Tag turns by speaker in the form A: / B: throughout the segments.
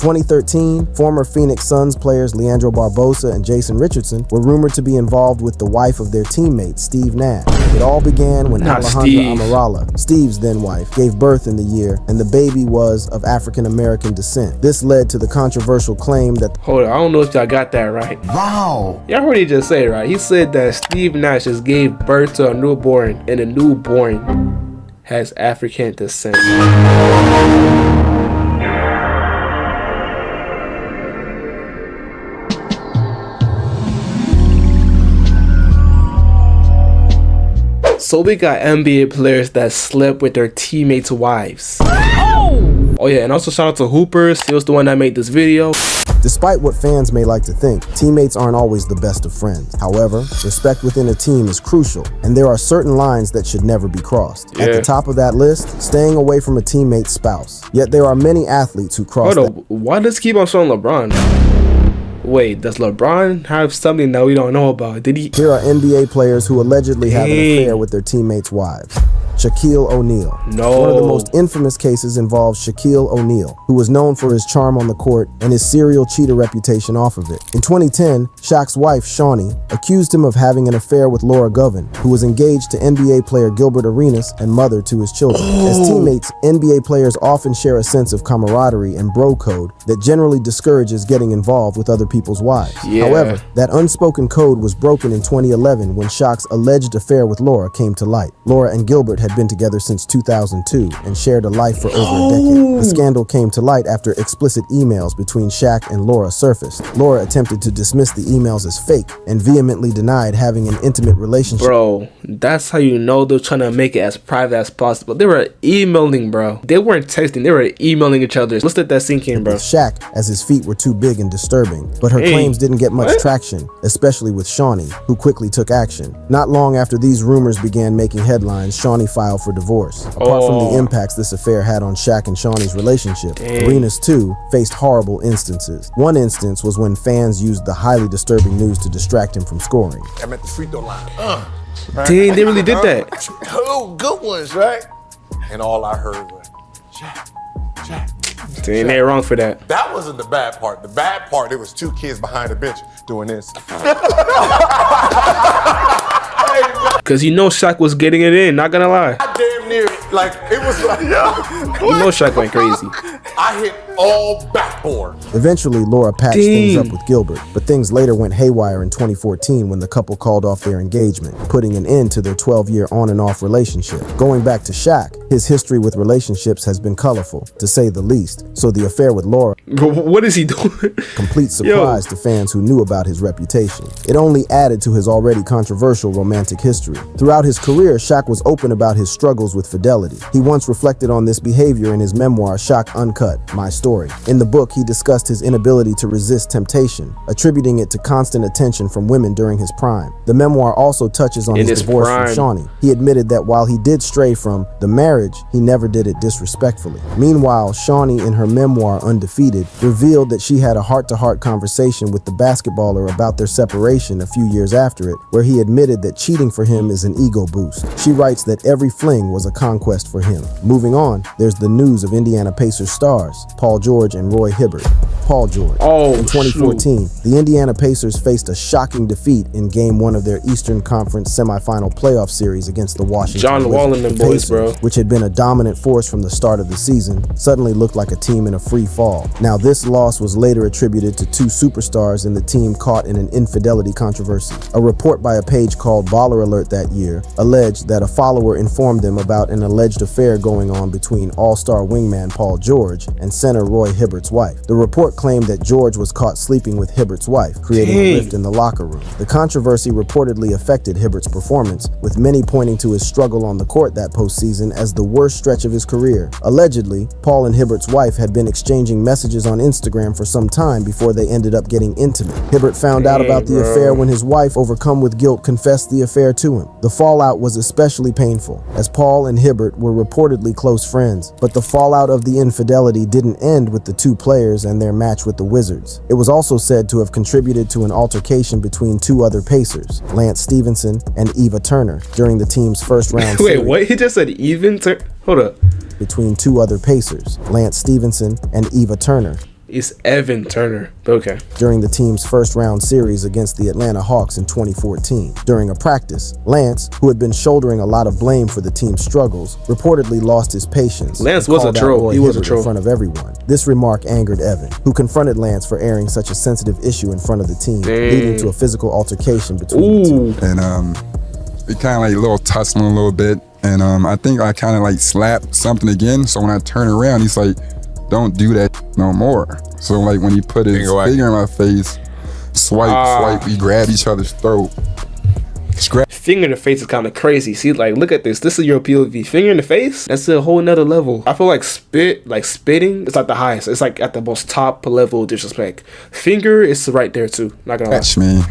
A: 2013, former Phoenix Suns players Leandro Barbosa and Jason Richardson were rumored to be involved with the wife of their teammate, Steve Nash. It all began when Alejandra Amaralla, Steve's then wife, gave birth in the year, and the baby was of African-American descent. This led to the controversial claim that...
B: Hold on, I don't know if y'all got that right.
C: Wow.
B: Y'all heard he just say it right. He said that Steve Nash just gave birth to a newborn, and the newborn has African descent. So we got NBA players that slept with their teammates' wives. Oh yeah, and also shout out to Hoopers. He was the one that made this video.
A: Despite what fans may like to think, teammates aren't always the best of friends. However, respect within a team is crucial, and there are certain lines that should never be crossed. At the top of that list, staying away from a teammate's spouse. Yet there are many athletes who cross that.
B: Why does he keep on showing LeBron? Wait, does LeBron have something that we don't know about? Did he?
A: Here are NBA players who allegedly have an affair with their teammates' wives. Shaquille O'Neal.
B: No.
A: One of the most infamous cases involves Shaquille O'Neal, who was known for his charm on the court and his serial cheater reputation off of it. In 2010, Shaq's wife, Shawnee, accused him of having an affair with Laura Govan, who was engaged to NBA player Gilbert Arenas and mother to his children. As teammates, NBA players often share a sense of camaraderie and bro code that generally discourages getting involved with other people's wives. However, that unspoken code was broken in 2011 when Shaq's alleged affair with Laura came to light. Laura and Gilbert had been together since 2002 and shared a life for over a decade. The scandal came to light after explicit emails between Shaq and Laura surfaced. Laura attempted to dismiss the emails as fake and vehemently denied having an intimate relationship.
B: Bro, that's how you know they're trying to make it as private as possible. They were emailing, bro. They weren't texting, they were emailing each other. Let's let that sink in, bro.
A: With Shaq, as his feet were too big and disturbing, but her claims didn't get much traction, especially with Shawnee, who quickly took action. Not long after these rumors began making headlines, Shawnee filed for divorce. Apart from the impacts this affair had on Shaq and Shawnee's relationship, Arenas too faced horrible instances. One instance was when fans used the highly disturbing news to distract him from scoring.
C: I'm at the free throw line.
B: Dang, they really did that.
C: Oh, good ones, right? And all I heard was, Shaq.
B: Dang, they wrong for that.
C: That wasn't the bad part. The bad part, there was two kids behind the bench doing this.
B: Cause you know Shaq was getting it in, not gonna lie.
C: I damn near, like, it was like,
B: You know Shaq went crazy.
C: I hit all backboard.
A: Eventually, Laura patched things up with Gilbert, but things later went haywire in 2014 when the couple called off their engagement, putting an end to their 12-year on and off relationship. Going back to Shaq, his history with relationships has been colorful, to say the least, so the affair with Laura...
B: What is he doing?
A: Complete surprise to fans who knew about his reputation. It only added to his already controversial romantic history. Throughout his career, Shaq was open about his struggles with fidelity. He once reflected on this behavior in his memoir, Shaq Uncut, My Story. In the book, he discussed his inability to resist temptation, attributing it to constant attention from women during his prime. The memoir also touches on his divorce from Shawnee. He admitted that while he did stray from the marriage, he never did it disrespectfully. Meanwhile, Shawnee, in her memoir, Undefeated, revealed that she had a heart-to-heart conversation with the basketballer about their separation a few years after it, where he admitted that cheating for him is an ego boost. She writes that every fling was a conquest for him. Moving on, there's the news of Indiana Pacers stars, Paul George and Roy Hibbert. Paul George. In 2014, the Indiana Pacers faced a shocking defeat in Game 1 of their Eastern Conference semifinal playoff series against the Washington Wizards.
B: and them boys, bro.
A: Which had been a dominant force from the start of the season, suddenly looked like a team in a free fall. Now, this loss was later attributed to two superstars in the team caught in an infidelity controversy. A report by a page called Baller Alert that year alleged that a follower informed them about an alleged affair going on between all-star wingman Paul George and center Roy Hibbert's wife. The report claimed that George was caught sleeping with Hibbert's wife, creating a rift in the locker room. The controversy reportedly affected Hibbert's performance, with many pointing to his struggle on the court that postseason as the worst stretch of his career. Allegedly, Paul and Hibbert's wife had been exchanging messages on Instagram for some time before they ended up getting intimate. Hibbert found out about the affair when his wife, overcome with guilt, confessed the affair to him. The fallout was especially painful, as Paul and Hibbert were reportedly close friends, but the fallout of the infidelity didn't end with the two players and their match with the Wizards. It was also said to have contributed to an altercation between two other Pacers, Lance Stevenson and Eva Turner, during the team's first round series.
B: Wait, what? He just said even? Hold up.
A: Between two other Pacers, Lance Stevenson and Eva Turner,
B: It's Evan Turner. Okay.
A: During the team's first-round series against the Atlanta Hawks in 2014. During a practice, Lance, who had been shouldering a lot of blame for the team's struggles, reportedly lost his patience.
B: Lance was a troll. He was a troll.
A: In front of everyone. This remark angered Evan, who confronted Lance for airing such a sensitive issue in front of the team, leading to a physical altercation between the two.
D: And we kind of like a little tussling a little bit. And I think I kind of like slapped something again. So when I turn around, he's like, don't do that no more. So like when he put his finger in my face, swipe, we grab each other's throat.
B: Finger in the face is kind of crazy. See, like, look at this. This is your POV. Finger in the face? That's a whole nother level. I feel like spitting, it's like the highest. It's like at the most top level of disrespect. Finger is right there too. Not gonna lie.
D: Catch me.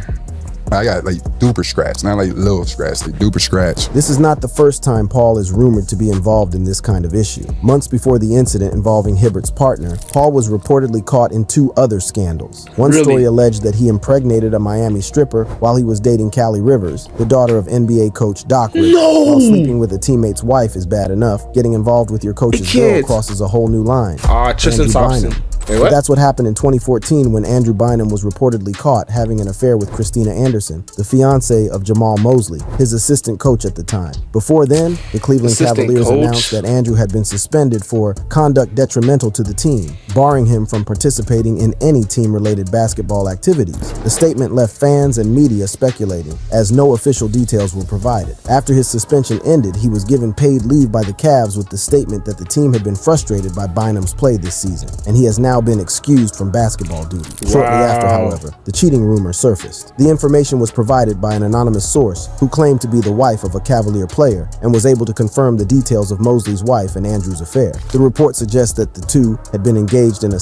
D: I got like duper scratch, not like little scratch, like duper scratch.
A: This is not the first time Paul is rumored to be involved in this kind of issue. Months before the incident involving Hibbert's partner, Paul was reportedly caught in 2 other scandals. One story alleged that he impregnated a Miami stripper while he was dating Callie Rivers, the daughter of NBA coach Doc Rivers. While sleeping with a teammate's wife is bad enough, getting involved with your coach's girl crosses a whole new line.
B: Tristan Thompson.
A: But that's what happened in 2014 when Andrew Bynum was reportedly caught having an affair with Christina Anderson, the fiancée of Jamal Mosley, his assistant coach at the time. Before then, the Cleveland Cavaliers announced that Andrew had been suspended for conduct detrimental to the team, barring him from participating in any team-related basketball activities. The statement left fans and media speculating, as no official details were provided. After his suspension ended, he was given paid leave by the Cavs with the statement that the team had been frustrated by Bynum's play this season, and he has now been excused from basketball duty. Shortly after, however, the cheating rumor surfaced. The information was provided by an anonymous source who claimed to be the wife of a Cavalier player and was able to confirm the details of Mosley's wife and Andrew's affair. The report suggests that the two had been engaged in a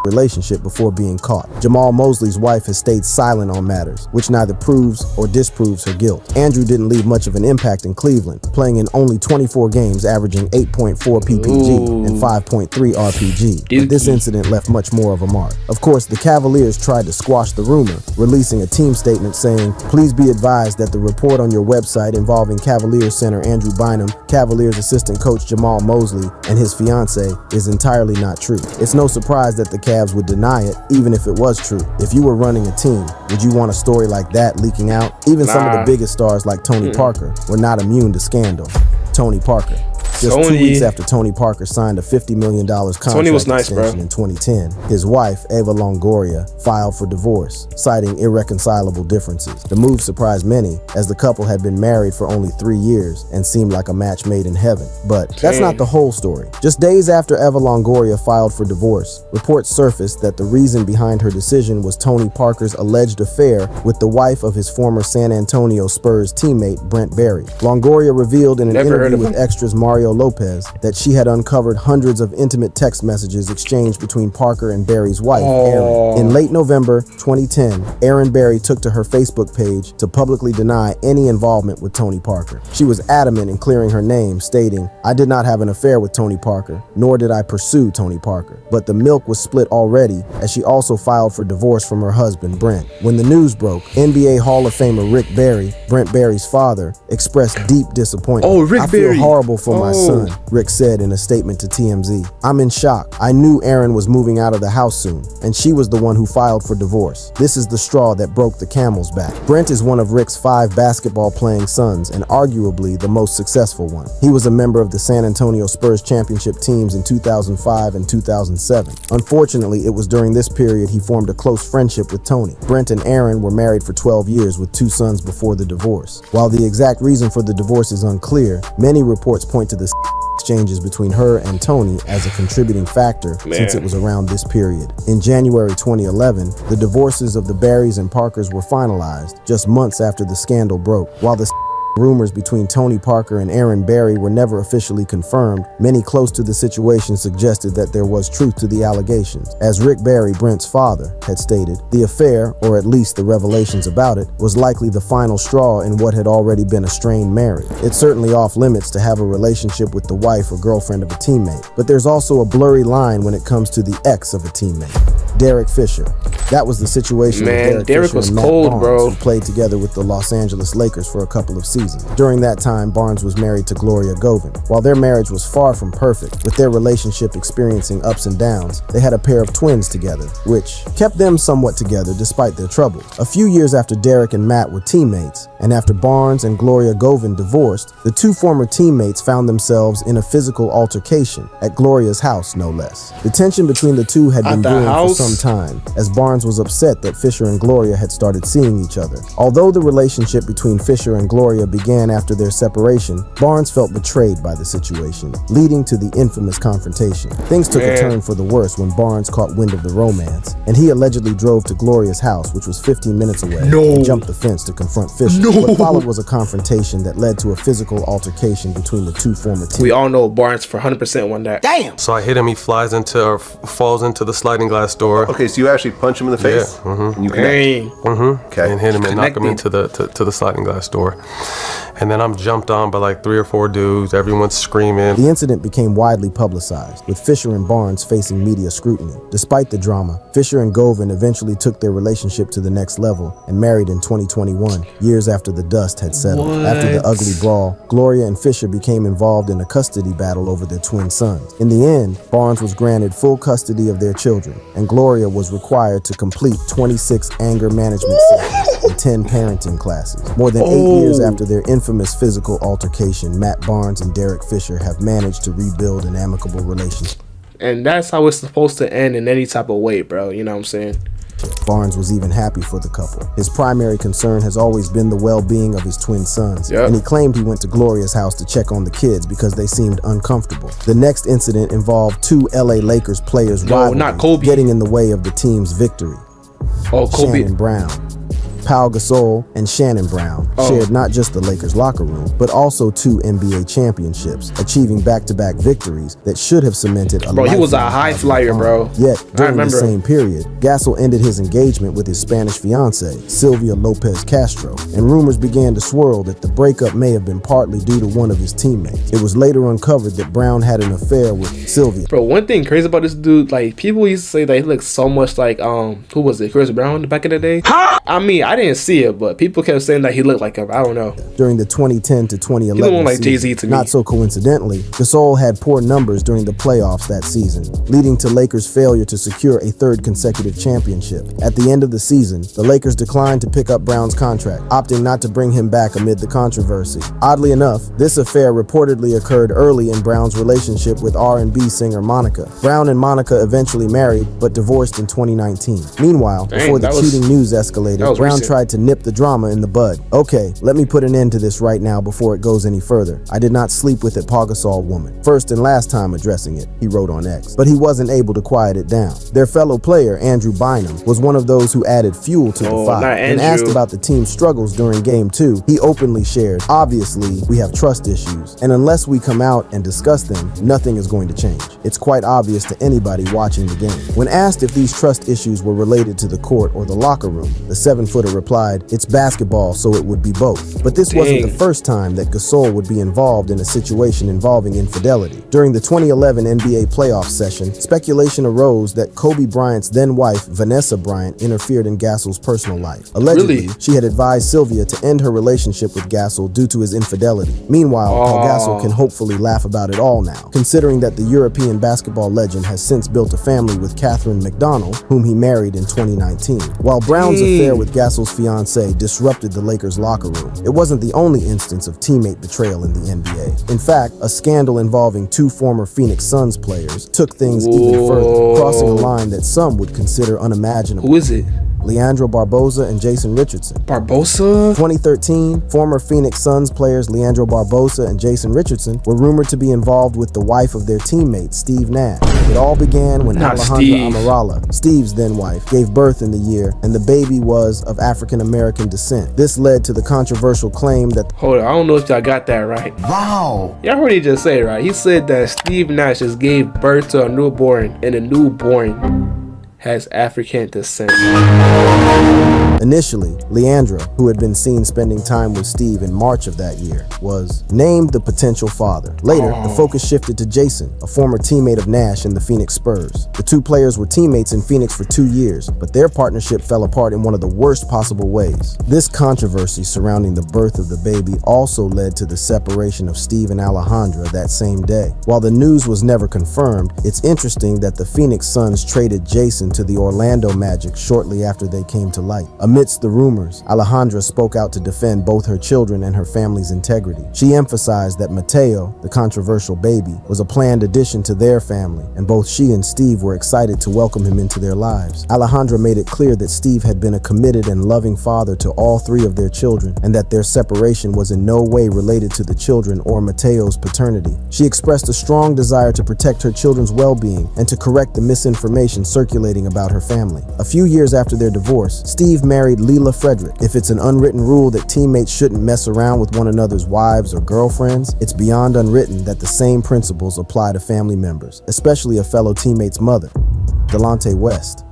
A: relationship before being caught. Jamal Mosley's wife has stayed silent on matters, which neither proves or disproves her guilt. Andrew didn't leave much of an impact in Cleveland, playing in only 24 games, averaging 8.4 PPG and 5.3 RPG. But this incident left much more of a mark. Of course, the Cavaliers tried to squash the rumor, releasing a team statement saying, "Please be advised that the report on your website involving Cavaliers center Andrew Bynum, Cavaliers assistant coach Jamal Mosley, and his fiancée is entirely not true." It's no surprise that the Cavs would deny it, even if it was true. If you were running a team, would you want a story like that leaking out? Even some of the biggest stars like Tony Parker were not immune to scandal. Tony Parker. Just 2 weeks after Tony Parker signed a $50 million contract extension in 2010, his wife, Eva Longoria, filed for divorce, citing irreconcilable differences. The move surprised many, as the couple had been married for only 3 years and seemed like a match made in heaven. But that's not the whole story. Just days after Eva Longoria filed for divorce, reports surfaced that the reason behind her decision was Tony Parker's alleged affair with the wife of his former San Antonio Spurs teammate, Brent Barry. Longoria revealed in an interview with Extra's Mario Lopez that she had uncovered hundreds of intimate text messages exchanged between Parker and Barry's wife, Erin. In late November 2010, Erin Barry took to her Facebook page to publicly deny any involvement with Tony Parker. She was adamant in clearing her name, stating, "I did not have an affair with Tony Parker, nor did I pursue Tony Parker." But the milk was split already, as she also filed for divorce from her husband, Brent. When the news broke, NBA Hall of Famer Rick Barry, Brent Barry's father, expressed deep disappointment. "I feel horrible for my son," Rick said in a statement to TMZ. "I'm in shock. I knew Erin was moving out of the house soon, and she was the one who filed for divorce. This is the straw that broke the camel's back." Brent is one of Rick's 5 basketball-playing sons, and arguably the most successful one. He was a member of the San Antonio Spurs championship teams in 2005 and 2007. Unfortunately, it was during this period he formed a close friendship with Tony. Brent and Erin were married for 12 years with 2 sons before the divorce. While the exact reason for the divorce is unclear, many reports point to the exchanges between her and Tony as a contributing factor since it was around this period. In January 2011, the divorces of the Barrys and Parkers were finalized, just months after the scandal broke. While the rumors between Tony Parker and Erin Barry were never officially confirmed, many close to the situation suggested that there was truth to the allegations. As Rick Barry, Brent's father, had stated, the affair, or at least the revelations about it, was likely the final straw in what had already been a strained marriage. It's certainly off limits to have a relationship with the wife or girlfriend of a teammate, but there's also a blurry line when it comes to the ex of a teammate. Derek Fisher. That was the situation
B: Man,
A: with
B: Derek
A: Fisher
B: was
A: and Matt
B: cold,
A: Barnes,
B: bro.
A: who played together with the Los Angeles Lakers for a couple of seasons. During that time, Barnes was married to Gloria Govin. While their marriage was far from perfect, with their relationship experiencing ups and downs, they had a pair of twins together, which kept them somewhat together despite their troubles. A few years after Derek and Matt were teammates, and after Barnes and Gloria Govin divorced, the two former teammates found themselves in a physical altercation at Gloria's house, no less. The tension between the two had been
B: At the
A: brewing for
B: house?
A: some time, as Barnes was upset that Fisher and Gloria had started seeing each other. Although the relationship between Fisher and Gloria began after their separation, Barnes felt betrayed by the situation, leading to the infamous confrontation. Things took a turn for the worse when Barnes caught wind of the romance, and he allegedly drove to Gloria's house, which was 15 minutes away, and jumped the fence to confront Fisher. What followed was a confrontation that led to a physical altercation between the two former teammates.
B: We all know Barnes for 100% won that.
E: Damn! So I hit him, he falls into the sliding glass door.
F: Okay, so you actually punch him in the face?
E: Yeah.
F: And you connect.
B: Dang.
F: Okay.
E: And hit him and knock him into the sliding glass door. And then I'm jumped on by like 3 or 4 dudes. Everyone's screaming.
A: The incident became widely publicized, with Fisher and Barnes facing media scrutiny. Despite the drama, Fisher and Govin eventually took their relationship to the next level and married in 2021, years after the dust had settled. After the ugly brawl, Gloria and Fisher became involved in a custody battle over their twin sons. In the end, Barnes was granted full custody of their children, and Gloria was required to complete 26 anger management sessions and 10 parenting classes. More than 8 years after their infamous physical altercation, Matt Barnes and Derek Fisher have managed to rebuild an amicable relationship.
B: And that's how it's supposed to end in any type of way, bro. You know what I'm saying?
A: Barnes was even happy for the couple. His primary concern has always been the well-being of his twin sons, and he claimed he went to Gloria's house to check on the kids because they seemed uncomfortable. The next incident involved 2 LA Lakers players getting in the way of the team's victory. Shannon Brown. Pau Gasol and Shannon Brown shared not just the Lakers locker room, but also 2 NBA championships, achieving back-to-back victories that should have cemented a
B: he was a high flyer, bro.
A: Yet, during the same period, Gasol ended his engagement with his Spanish fiancée, Sylvia Lopez Castro, and rumors began to swirl that the breakup may have been partly due to one of his teammates. It was later uncovered that Brown had an affair with Sylvia.
B: Bro, one thing crazy about this dude, like, people used to say that he looked so much like, who was it, Chris Brown back in the day? I mean, I didn't see it, but people kept saying that he looked like him. I don't know.
A: During the 2010 to 2011
B: he looked like
A: season,
B: Jay-Z to me.
A: not so coincidentally, Gasol had poor numbers during the playoffs that season, leading to Lakers' failure to secure a 3rd consecutive championship. At the end of the season, the Lakers declined to pick up Brown's contract, opting not to bring him back amid the controversy. Oddly enough, this affair reportedly occurred early in Brown's relationship with R&B singer Monica. Brown and Monica eventually married, but divorced in 2019. Meanwhile, before the cheating news escalated, Brown tried to nip the drama in the bud. Okay, let me put an end to this right now before it goes any further. I did not sleep with that Pau Gasol woman. First and last time addressing it, he wrote on X. But he wasn't able to quiet it down. Their fellow player, Andrew Bynum, was one of those who added fuel to the fire. And asked about the team's struggles during Game 2, he openly shared, "Obviously, we have trust issues, and unless we come out and discuss them, nothing is going to change. It's quite obvious to anybody watching the game." When asked if these trust issues were related to the court or the locker room, the 7-footer replied, "It's basketball, so it would be both." But this wasn't the first time that Gasol would be involved in a situation involving infidelity. During the 2011 NBA playoff session, speculation arose that Kobe Bryant's then-wife, Vanessa Bryant, interfered in Gasol's personal life. Allegedly, she had advised Sylvia to end her relationship with Gasol due to his infidelity. Meanwhile, Paul Gasol can hopefully laugh about it all now, considering that the European basketball legend has since built a family with Catherine McDonald, whom he married in 2019. While Brown's affair with Gasol's fiancée disrupted the Lakers' locker room, it wasn't the only instance of teammate betrayal in the NBA. In fact, a scandal involving 2 former Phoenix Suns players took things even further, crossing a line that some would consider unimaginable.
B: Who is it?
A: Leandro Barbosa and Jason Richardson.
B: Barbosa?
A: 2013, former Phoenix Suns players Leandro Barbosa and Jason Richardson were rumored to be involved with the wife of their teammate, Steve Nash. It all began when Alejandra Amaralla, Steve's then wife, gave birth in the year, and the baby was of African-American descent. This led to the controversial claim that...
B: Hold on, I don't know if y'all got that right.
F: Wow.
B: Y'all heard he just say it right. He said that Steve Nash just gave birth to a newborn, and the newborn has African descent.
A: Initially, Leandra, who had been seen spending time with Steve in March of that year, was named the potential father. Later, the focus shifted to Jason, a former teammate of Nash in the Phoenix Spurs. The two players were teammates in Phoenix for 2 years, but their partnership fell apart in one of the worst possible ways. This controversy surrounding the birth of the baby also led to the separation of Steve and Alejandra that same day. While the news was never confirmed, it's interesting that the Phoenix Suns traded Jason to the Orlando Magic shortly after they came to light. Amidst the rumors, Alejandra spoke out to defend both her children and her family's integrity. She emphasized that Mateo, the controversial baby, was a planned addition to their family, and both she and Steve were excited to welcome him into their lives. Alejandra made it clear that Steve had been a committed and loving father to all 3 of their children, and that their separation was in no way related to the children or Mateo's paternity. She expressed a strong desire to protect her children's well-being and to correct the misinformation circulating about her family. A few years after their divorce, Steve married Leila Frederick. If it's an unwritten rule that teammates shouldn't mess around with one another's wives or girlfriends, it's beyond unwritten that the same principles apply to family members, especially a fellow teammate's mother, Delonte West.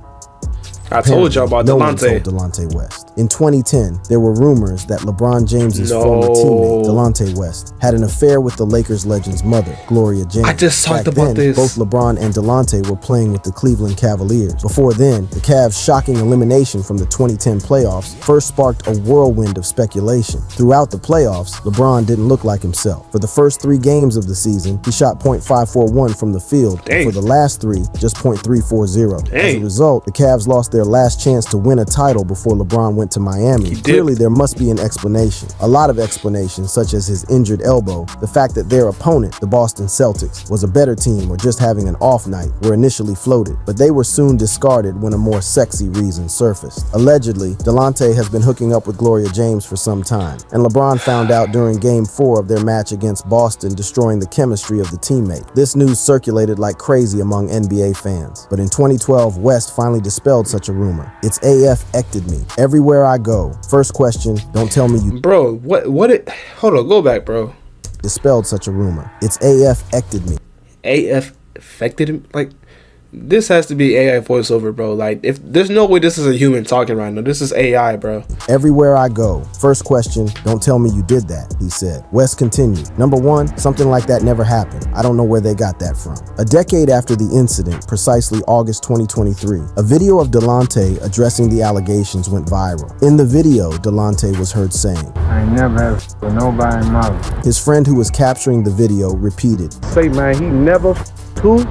B: I told y'all about
A: No one
B: Delonte.
A: told Delonte West. In 2010, there were rumors that LeBron James's former teammate, Delonte West, had an affair with the Lakers legend's mother, Gloria James.
B: I just talked
A: Back
B: about
A: then,
B: this.
A: both LeBron and Delonte were playing with the Cleveland Cavaliers. Before then, the Cavs' shocking elimination from the 2010 playoffs first sparked a whirlwind of speculation. Throughout the playoffs, LeBron didn't look like himself. For the first 3 games of the season, he shot .541 from the field, and for the last 3, just .340. As a result, the Cavs lost their last chance to win a title before LeBron went to Miami. Clearly, there must be an explanation. A lot of explanations, such as his injured elbow, the fact that their opponent, the Boston Celtics, was a better team or just having an off night, were initially floated, but they were soon discarded when a more sexy reason surfaced. Allegedly, Delonte has been hooking up with Gloria James for some time, and LeBron found out during Game 4 of their match against Boston, destroying the chemistry of the teammate. This news circulated like crazy among NBA fans, but in 2012, West finally dispelled such a rumor. It's AF-ected me. Everywhere I go. First question, don't tell me you...
B: Bro, hold on, go back, bro.
A: Dispelled such a rumor. It's AF-ected me.
B: AF affected him? Like, this has to be AI voiceover, bro. Like, if there's no way this is a human talking right now. This is AI, bro.
A: Everywhere I go. First question, don't tell me you did that, he said. West continued. Number 1, something like that never happened. I don't know where they got that from. A decade after the incident, precisely August 2023, a video of Delonte addressing the allegations went viral. In the video, Delonte was heard saying,
G: I ain't never had with nobody in my life.
A: His friend who was capturing the video repeated,
G: Say, man, he never who?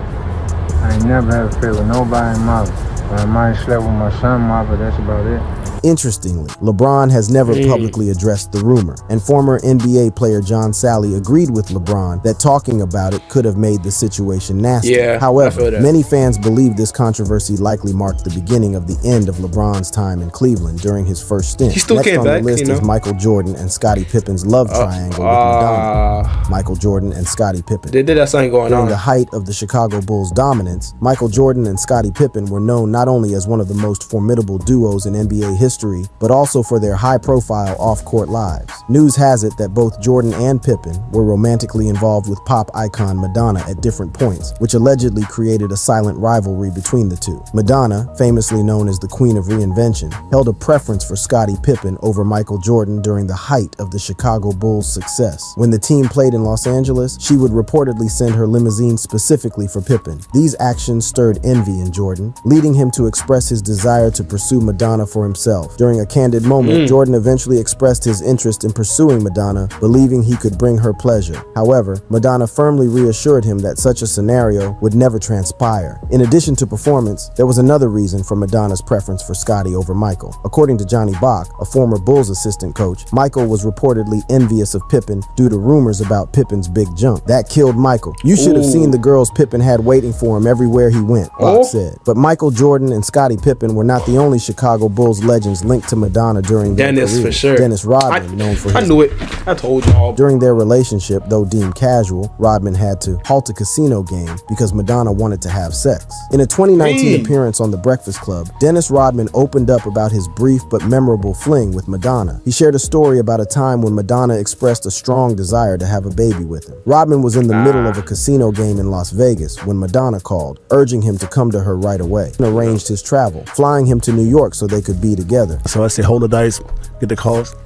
G: I ain't never had a affair with nobody in my life. I might slept with my son, but that's about it.
A: Interestingly, LeBron has never publicly addressed the rumor, and former NBA player John Sally agreed with LeBron that talking about it could have made the situation nasty.
B: Yeah,
A: however, many fans believe this controversy likely marked the beginning of the end of LeBron's time in Cleveland during his first stint.
B: He still
A: Next
B: came
A: on
B: back,
A: the list
B: you know?
A: is Michael Jordan and Scottie Pippen's love triangle with Madonna. Michael Jordan and Scottie Pippen.
B: They did that something going
A: During
B: on.
A: the height of the Chicago Bulls' dominance, Michael Jordan and Scottie Pippen were known not only as one of the most formidable duos in NBA history, but also for their high-profile off-court lives. News has it that both Jordan and Pippen were romantically involved with pop icon Madonna at different points, which allegedly created a silent rivalry between the two. Madonna, famously known as the Queen of Reinvention, held a preference for Scottie Pippen over Michael Jordan during the height of the Chicago Bulls' success. When the team played in Los Angeles, she would reportedly send her limousine specifically for Pippen. These actions stirred envy in Jordan, leading him to express his desire to pursue Madonna for himself. During a candid moment, Jordan eventually expressed his interest in pursuing Madonna, believing he could bring her pleasure. However, Madonna firmly reassured him that such a scenario would never transpire. In addition to performance, there was another reason for Madonna's preference for Scottie over Michael. According to Johnny Bach, a former Bulls assistant coach, Michael was reportedly envious of Pippen due to rumors about Pippen's big jump. That killed Michael. You should have seen the girls Pippen had waiting for him everywhere he went, Bach said. But Michael Jordan and Scottie Pippen were not the only Chicago Bulls legends linked to Madonna during their
B: Dennis,
A: career.
B: for sure.
A: Dennis Rodman, known for
B: I
A: his...
B: knew it. I told y'all.
A: During their relationship, though deemed casual, Rodman had to halt a casino game because Madonna wanted to have sex. In a 2019 appearance on The Breakfast Club, Dennis Rodman opened up about his brief but memorable fling with Madonna. He shared a story about a time when Madonna expressed a strong desire to have a baby with him. Rodman was in the middle of a casino game in Las Vegas when Madonna called, urging him to come to her right away, and arranged his travel, flying him to New York so they could be together. together.
H: So I said, hold the dice, get the calls.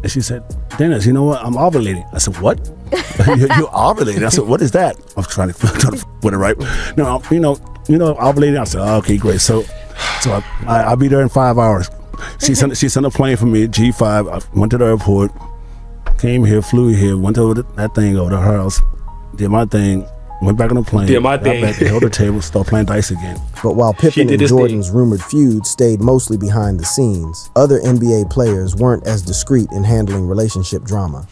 H: And she said, Dennis, you know what? I'm ovulating. I said, what? You're ovulating? I said, what is that? I'm trying to put it right. No, you know, ovulating. I said, oh, okay, great. So I'll be there in 5 hours. She sent a plane for me, G5. I went to the airport, came here, flew here, went over that thing over to her house, did my thing, went back on the plane,
B: Did my thing.
H: Back, held the table, started playing dice again.
A: But while Pippen and Jordan's rumored feud stayed mostly behind the scenes, other NBA players weren't as discreet in handling relationship drama.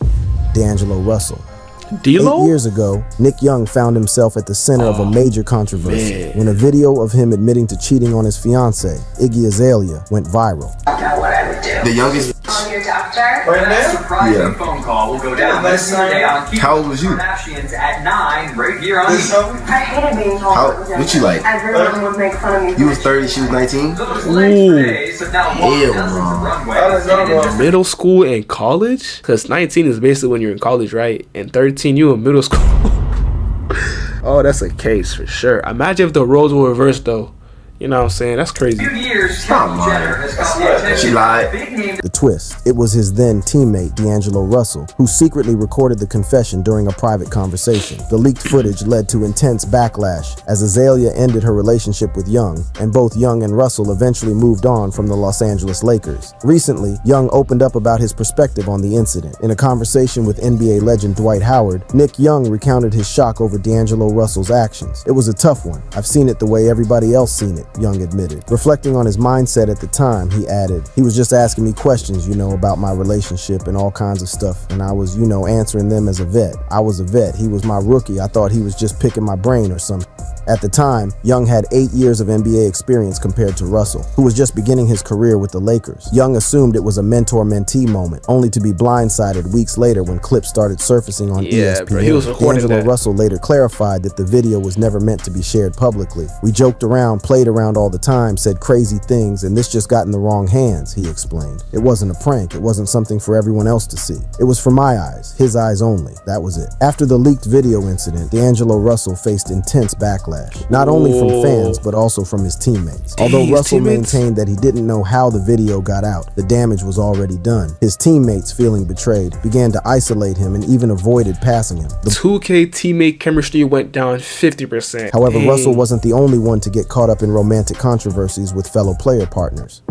A: D'Angelo Russell.
B: D-Lo?
A: 8 years ago, Nick Young found himself at the center of a major controversy when a video of him admitting to cheating on his fiancée, Iggy Azalea, went viral.
I: The youngest
J: your doctor.
I: right now?
J: Surprising phone call will go down this Sunday on
I: How old was you?
J: Kardashians at 9 right here on
K: I hated being told
I: How,
K: it was
I: what you like?
K: Everyone would make fun of me.
I: You was 30, she was 19?
B: Middle school and college? Because 19 is basically when you're in college, right? And 13, you in middle school. Oh, that's a case for sure. Imagine if the roles were reversed, though. You know what I'm saying? That's crazy.
I: She lied.
A: The twist. It was his then teammate, D'Angelo Russell, who secretly recorded the confession during a private conversation. The leaked footage led to intense backlash as Azalea ended her relationship with Young, and both Young and Russell eventually moved on from the Los Angeles Lakers. Recently, Young opened up about his perspective on the incident. In a conversation with NBA legend Dwight Howard, Nick Young recounted his shock over D'Angelo Russell's actions. It was a tough one. I've seen it the way everybody else seen it, Young admitted. Reflecting on his mindset at the time, he added, he was just asking me questions, about my relationship and all kinds of stuff, and I was, answering them as a vet. I was a vet. He was my rookie. I thought he was just picking my brain or something. At the time, Young had 8 years of NBA experience compared to Russell, who was just beginning his career with the Lakers. Young assumed it was a mentor-mentee moment, only to be blindsided weeks later when clips started surfacing on ESPN.
B: Bro, he was recording
A: D'Angelo
B: that.
A: Russell later clarified that the video was never meant to be shared publicly. We joked around, played around all the time, said crazy things, and this just got in the wrong hands, he explained. It wasn't a prank. It wasn't something for everyone else to see. It was for my eyes, his eyes only. That was it. After the leaked video incident, D'Angelo Russell faced intense backlash, not only from fans, but also from his teammates. Although Russell maintained that he didn't know how the video got out, the damage was already done. His teammates, feeling betrayed, began to isolate him and even avoided passing him. The
B: 2K teammate chemistry went down 50%.
A: However, Russell wasn't the only one to get caught up in romantic controversies with fellow player partners.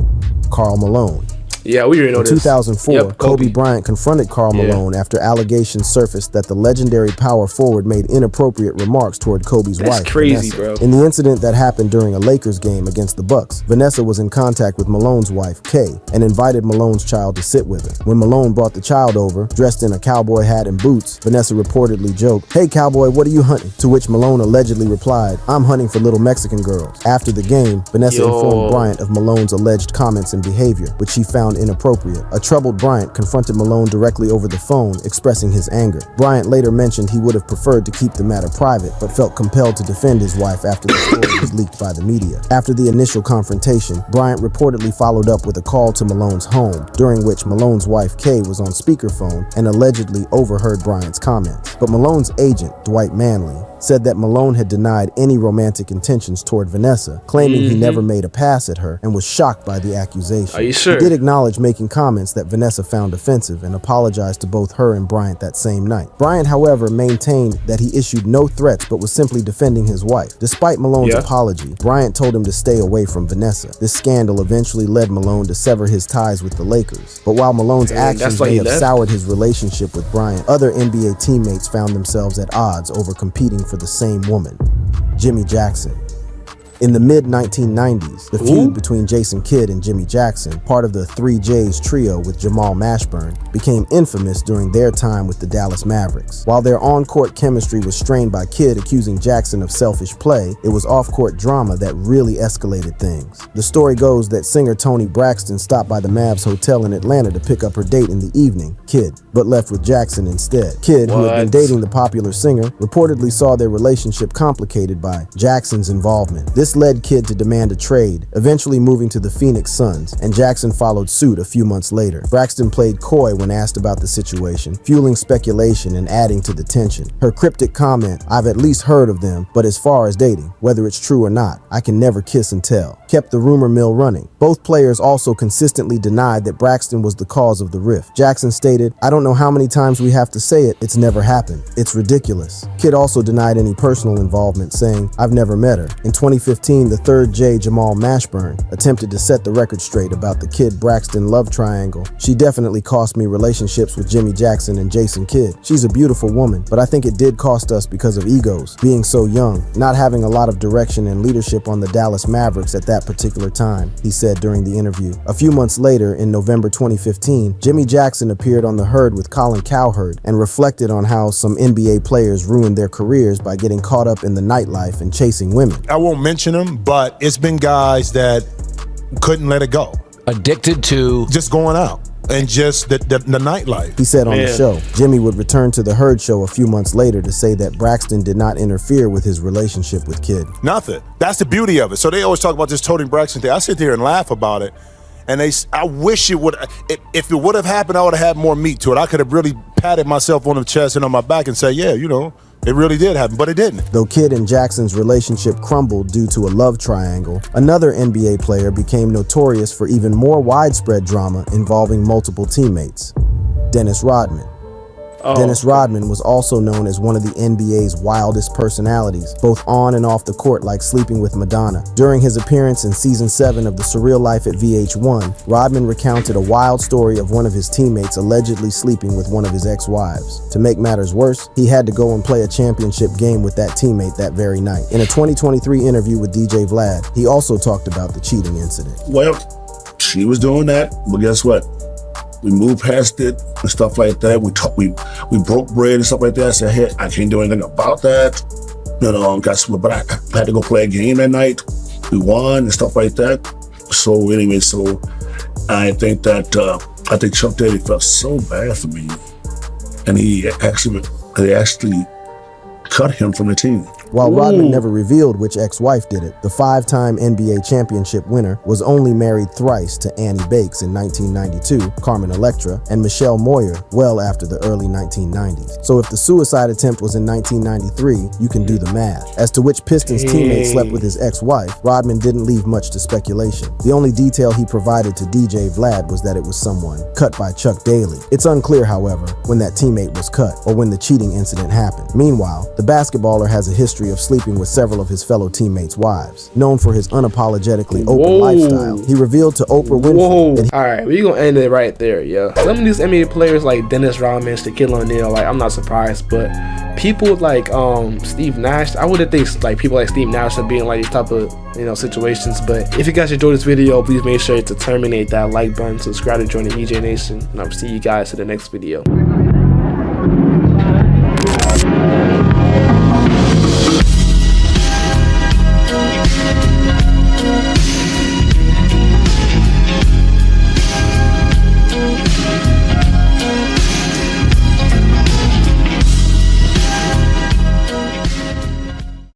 A: Karl Malone.
B: Yeah, we already know
A: In
B: this.
A: 2004,
B: Yep,
A: Kobe Bryant confronted Karl Malone after allegations surfaced that the legendary power forward made inappropriate remarks toward Kobe's wife,
B: That's crazy,
A: Vanessa.
B: bro.
A: In the incident that happened during a Lakers game against the Bucks, Vanessa was in contact with Malone's wife, Kay, and invited Malone's child to sit with her. When Malone brought the child over, dressed in a cowboy hat and boots, Vanessa reportedly joked, "Hey cowboy, what are you hunting?" To which Malone allegedly replied, "I'm hunting for little Mexican girls." After the game, Vanessa informed Bryant of Malone's alleged comments and behavior, which she found inappropriate. A troubled Bryant confronted Malone directly over the phone, expressing his anger. Bryant later mentioned he would have preferred to keep the matter private, but felt compelled to defend his wife after the story was leaked by the media. After the initial confrontation, Bryant reportedly followed up with a call to Malone's home, during which Malone's wife Kay was on speakerphone and allegedly overheard Bryant's comments. But Malone's agent, Dwight Manley, said that Malone had denied any romantic intentions toward Vanessa, claiming he never made a pass at her and was shocked by the accusation.
B: Are you sure?
A: He did acknowledge making comments that Vanessa found offensive and apologized to both her and Bryant that same night. Bryant, however, maintained that he issued no threats but was simply defending his wife. Despite Malone's apology, Bryant told him to stay away from Vanessa. This scandal eventually led Malone to sever his ties with the Lakers. But while Malone's actions may have soured his relationship with Bryant, other NBA teammates found themselves at odds over competing for the same woman, Jimmy Jackson. In the mid-1990s, the feud between Jason Kidd and Jimmy Jackson, part of the 3J's trio with Jamal Mashburn, became infamous during their time with the Dallas Mavericks. While their on-court chemistry was strained by Kidd accusing Jackson of selfish play, it was off-court drama that really escalated things. The story goes that singer Toni Braxton stopped by the Mavs hotel in Atlanta to pick up her date in the evening, Kidd, but left with Jackson instead. Kidd, who had been dating the popular singer, reportedly saw their relationship complicated by Jackson's involvement. This This led Kidd to demand a trade, eventually moving to the Phoenix Suns, and Jackson followed suit a few months later. Braxton played coy when asked about the situation, fueling speculation and adding to the tension. Her cryptic comment, "I've at least heard of them, but as far as dating, whether it's true or not, I can never kiss and tell," kept the rumor mill running. Both players also consistently denied that Braxton was the cause of the rift. Jackson stated, "I don't know how many times we have to say it, it's never happened. It's ridiculous." Kidd also denied any personal involvement, saying, "I've never met her." In 2015, the third J, Jamal Mashburn, attempted to set the record straight about the Kidd-Braxton love triangle. "She definitely cost me relationships with Jimmy Jackson and Jason Kidd. She's a beautiful woman, but I think it did cost us because of egos, being so young, not having a lot of direction and leadership on the Dallas Mavericks at that particular time," he said during the interview. A few months later, in November 2015, Jimmy Jackson appeared on The Herd with Colin Cowherd and reflected on how some NBA players ruined their careers by getting caught up in the nightlife and chasing women.
L: I won't mention them, but it's been guys that couldn't let it go.
M: Addicted to
L: just going out and just the nightlife.
A: He said on the show, Jimmy would return to The Herd show a few months later to say that Braxton did not interfere with his relationship with Kidd.
L: Nothing. That's the beauty of it. So they always talk about this Tony Braxton thing. I sit there and laugh about it. And I wish it would, if it would have happened, I would have had more meat to it. I could have really patted myself on the chest and on my back and say, yeah, you know, it really did happen, but it didn't.
A: Though Kidd and Jackson's relationship crumbled due to a love triangle, another NBA player became notorious for even more widespread drama involving multiple teammates: Dennis Rodman. Dennis Rodman was also known as one of the NBA's wildest personalities, both on and off the court, like sleeping with Madonna. During his appearance in Season 7 of The Surreal Life at VH1, Rodman recounted a wild story of one of his teammates allegedly sleeping with one of his ex-wives. To make matters worse, he had to go and play a championship game with that teammate that very night. In a 2023 interview with DJ Vlad, he also talked about the cheating incident.
H: Well, she was doing that, but guess what? We moved past it and stuff like that. We broke bread and stuff like that. I said, hey, I can't do anything about that. You know, guess what? But I had to go play a game that night. We won and stuff like that. So anyway, so I think Chuck Daly felt so bad for me, and they actually cut him from the team.
A: While Rodman never revealed which ex-wife did it, the 5-time NBA championship winner was only married thrice to Annie Bakes in 1992, Carmen Electra, and Michelle Moyer well after the early 1990s. So if the suicide attempt was in 1993, you can do the math. As to which Pistons teammate slept with his ex-wife, Rodman didn't leave much to speculation. The only detail he provided to DJ Vlad was that it was someone cut by Chuck Daly. It's unclear, however, when that teammate was cut or when the cheating incident happened. Meanwhile, the basketballer has a history of sleeping with several of his fellow teammates' wives. Known for his unapologetically open lifestyle, he revealed to Oprah Winfrey that
B: Alright, we're gonna end it right there, yo. Some of these NBA players like Dennis Rodman, Shaquille O'Neal, like, I'm not surprised, but people like Steve Nash, I wouldn't think like people like Steve Nash would be in like these type of, you know, situations. But if you guys enjoyed this video, please make sure to terminate that like button, subscribe to join the EJ Nation, and I'll see you guys in the next video.